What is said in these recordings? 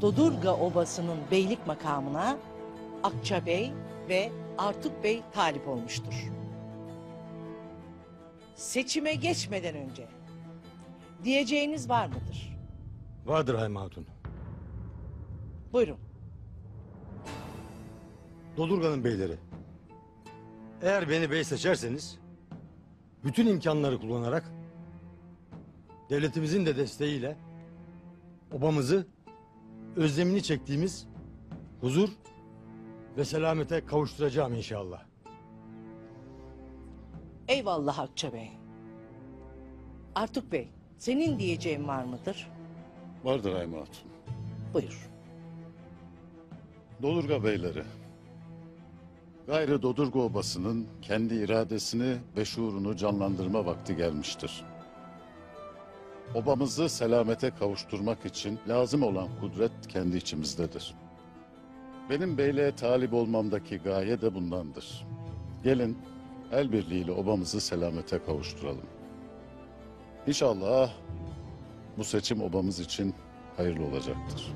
Dodurga Obası'nın beylik makamına Akçabey ve Artuk Bey talip olmuştur. Seçime geçmeden önce diyeceğiniz var mıdır? Vardır Hayma Hatun. Buyurun. Dodurga'nın beyleri. Eğer beni bey seçerseniz bütün imkanları kullanarak devletimizin de desteğiyle obamızı özlemini çektiğimiz huzur ve selamete kavuşturacağım inşallah. Eyvallah Akçabey. Artuk Bey, senin diyeceğin var mıdır? Vardır Hayma Hatun. Buyur. Dodurga beyleri. Gayrı Dodurga Obası'nın kendi iradesini ve şuurunu canlandırma vakti gelmiştir. Obamızı selamete kavuşturmak için lazım olan kudret kendi içimizdedir. Benim beyliğe talip olmamdaki gaye de bundandır. Gelin el birliğiyle obamızı selamete kavuşturalım. İnşallah bu seçim obamız için hayırlı olacaktır.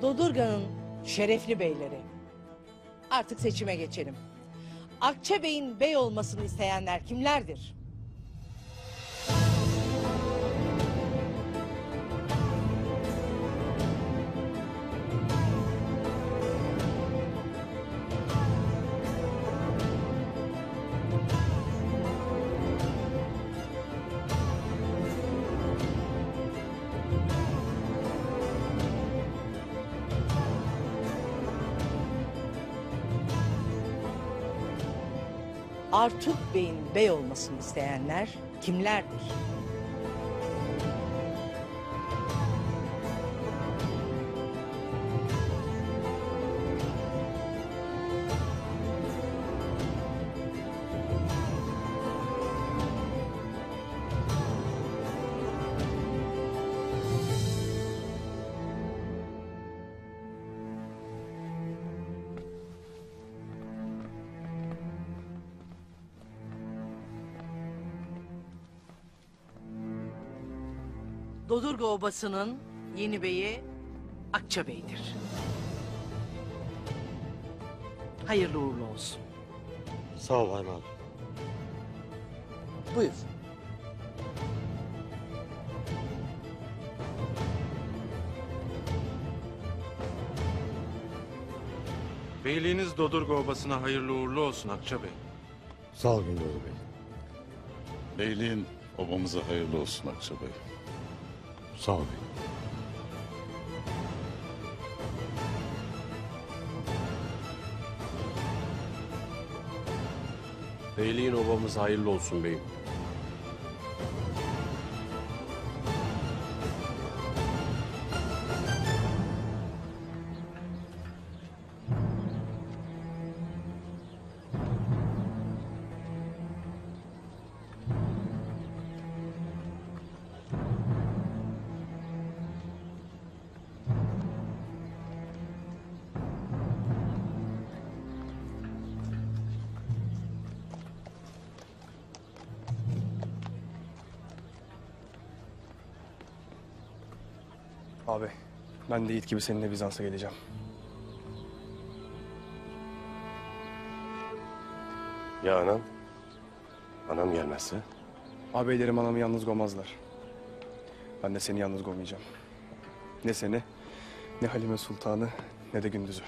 Dodurga'nın şerefli beyleri. Artık seçime geçelim. Akçabey'in bey olmasını isteyenler kimlerdir? Artuk Bey'in bey olmasını isteyenler kimlerdir? Dodurga Obası'nın yeni beyi Akçabey'dir. Hayırlı uğurlu olsun. Sağ ol Hayma Hatun. Buyur. Beyliğiniz Dodurga Obası'na hayırlı uğurlu olsun Akçabey. Sağ ol Gündoğdu Bey. Beyliğin obamıza hayırlı olsun Akçabey. Sağ ol bey. Beyliğin obamız hayırlı olsun beyim. Abi, ben de Yiğit gibi seninle Bizans'a geleceğim. Ya anam? Anam gelmezse? Ağabeylerim anamı yalnız koymazlar. Ben de seni yalnız koymayacağım. Ne seni, ne Halime Sultan'ı, ne de Gündüz'ü.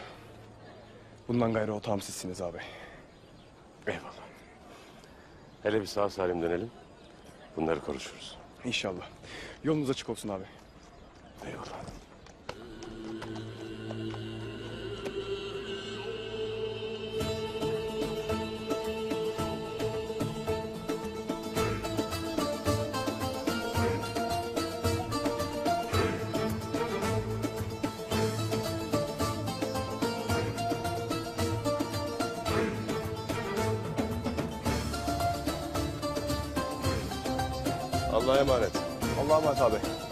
Bundan gayrı otağım sizsiniz ağabey. Eyvallah. Hele bir sağ salim dönelim. Bunları konuşuruz. İnşallah. Yolunuz açık olsun abi. Eyvallah. Allah'a emanet. Allah'a emanet abi.